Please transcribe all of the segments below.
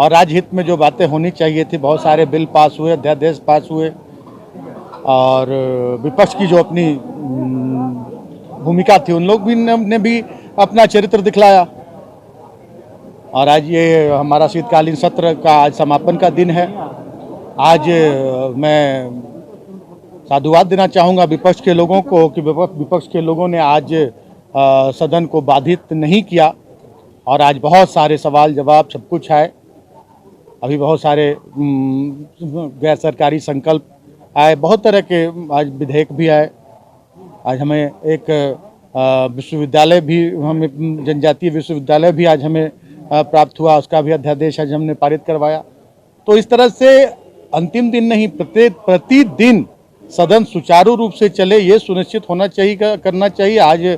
और राजहित में जो बातें होनी चाहिए थी, बहुत सारे बिल पास हुए, अध्यादेश पास हुए और विपक्ष की जो अपनी भूमिका थी उन लोग भी ने भी अपना चरित्र दिखलाया। और आज ये हमारा शीतकालीन सत्र का आज समापन का दिन है। आज मैं साधुवाद देना चाहूँगा विपक्ष के लोगों को कि विपक्ष के लोगों ने आज सदन को बाधित नहीं किया और आज बहुत सारे सवाल जवाब सब कुछ आए। अभी बहुत सारे गैर सरकारी संकल्प आए, बहुत तरह के आज विधेयक भी आए। आज हमें एक विश्वविद्यालय भी, हमें जनजातीय विश्वविद्यालय भी आज हमें प्राप्त हुआ, उसका भी अध्यादेश आज हमने पारित करवाया। तो इस तरह से अंतिम दिन नहीं, प्रतिदिन सदन सुचारू रूप से चले, ये सुनिश्चित होना चाहिए, करना चाहिए। आज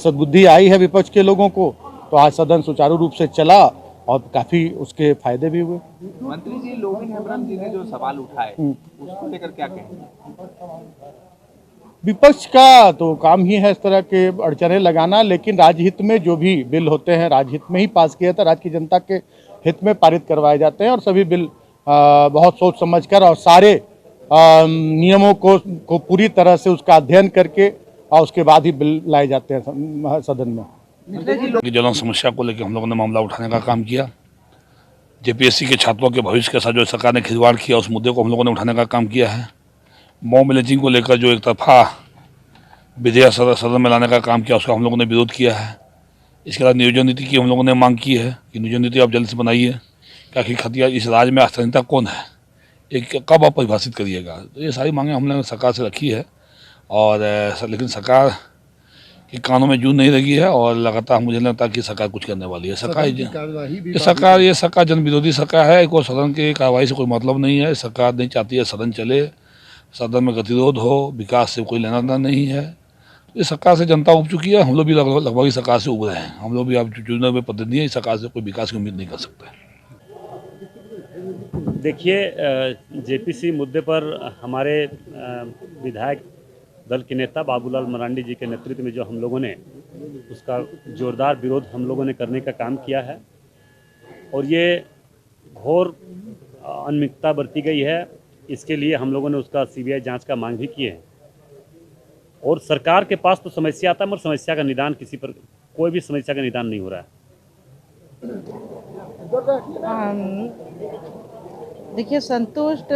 सद्बुद्धि आई है विपक्ष के लोगों को, तो आज सदन सुचारू रूप से चला और काफी उसके फायदे भी हुए। मंत्री जी, लोविन हेम्ब्रम जी ने जो सवाल उठाए उसको लेकर क्या कहेंगे? विपक्ष का तो काम ही है इस तरह के अड़चने लगाना, लेकिन राजहित में जो भी बिल होते हैं राजहित में ही पास किया था, राज्य की जनता के हित में पारित करवाए जाते हैं और सभी बिल बहुत सोच समझकर और सारे नियमों को पूरी तरह से उसका अध्ययन करके और उसके बाद ही बिल लाए जाते हैं सदन में। ज्वलंत समस्या को लेकर हम लोगों ने मामला उठाने का काम किया। जेपीएससी के छात्रों के भविष्य के साथ जो सरकार ने खिलवाड़ किया उस मुद्दे को हम लोगों ने उठाने का काम किया है। मॉब लिंचिंग को लेकर जो एक तरफा विधेयक सदन में लाने का काम किया उसका हम लोगों ने विरोध किया है। इसके अलावा नियोजन नीति की हम लोगों ने मांग की है कि नियोजन नीति आप जल्द से बनाइए, क्या आखिर खतिया इस राज्य में स्थानीयता कौन है, एक कब आप परिभाषित करिएगा। तो ये सारी मांगें हमने सरकार से रखी है और लेकिन सरकार के कानों में जून नहीं लगी है और लगातार मुझे लगता है कि सरकार कुछ करने वाली है। ये सरकार जन विरोधी सरकार है, कोई सदन की कार्रवाई से कोई मतलब नहीं है। सरकार नहीं चाहती है सदन चले, सदन में गतिरोध हो, विकास से कोई लेना देना नहीं है। इस सरकार से जनता उब चुकी है, हम लोग भी लगभग इस सरकार से उब रहे हैं। हम लोग भी अब चुने हुए प्रतिनिधि हैं, इस सरकार से कोई विकास की उम्मीद नहीं कर सकते। देखिए, जेपीसी मुद्दे पर हमारे विधायक दल के नेता बाबूलाल मरांडी जी के नेतृत्व में जो हम लोगों ने उसका जोरदार विरोध हम लोगों ने करने का काम किया है और ये घोर अनियमितता बरती गई है। इसके लिए हम लोगों ने उसका सीबीआई जांच का मांग भी किए हैं और सरकार के पास तो समस्या आता है मगर समस्या का निदान कोई भी समस्या का निदान नहीं हो रहा है। देखिए, संतुष्ट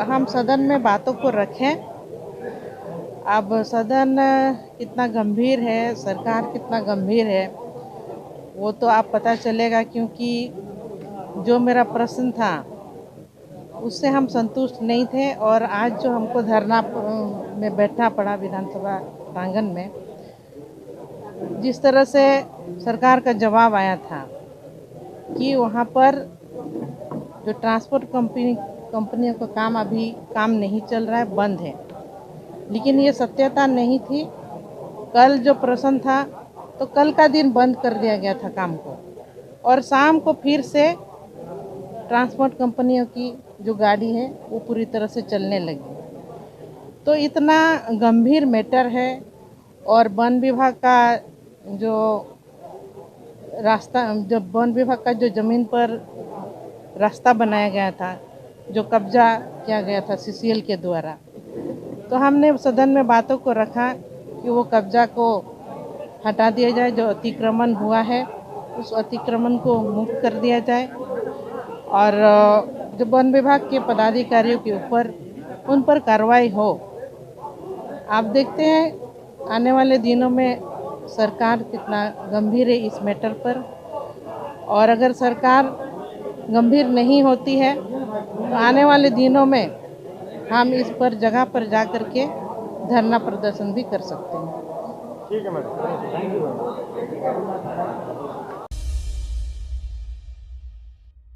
हम सदन में बातों को रखें। अब सदन कितना गंभीर है, सरकार कितना गंभीर है, वो तो आप पता चलेगा, क्योंकि जो मेरा प्रश्न था उससे हम संतुष्ट नहीं थे और आज जो हमको धरना में बैठना पड़ा विधानसभा प्रांगण में, जिस तरह से सरकार का जवाब आया था कि वहाँ पर जो ट्रांसपोर्ट कंपनियों का काम अभी काम नहीं चल रहा है, बंद है, लेकिन ये सत्यता नहीं थी। कल जो प्रश्न था तो कल का दिन बंद कर दिया गया था काम को और शाम को फिर से ट्रांसपोर्ट कंपनियों की जो गाड़ी है वो पूरी तरह से चलने लगी। तो इतना गंभीर मैटर है और वन विभाग का जो रास्ता, जब वन विभाग का जो ज़मीन पर रास्ता बनाया गया था, जो कब्जा किया गया था सीसीएल के द्वारा, तो हमने सदन में बातों को रखा कि वो कब्जा को हटा दिया जाए, जो अतिक्रमण हुआ है उस अतिक्रमण को मुक्त कर दिया जाए और जो वन विभाग के पदाधिकारियों के ऊपर उन पर कार्रवाई हो। आप देखते हैं आने वाले दिनों में सरकार कितना गंभीर है इस मैटर पर, और अगर सरकार गंभीर नहीं होती है तो आने वाले दिनों में हम इस पर जगह पर जा कर के धरना प्रदर्शन भी कर सकते हैं। ठीक है मैडम, थैंक यू।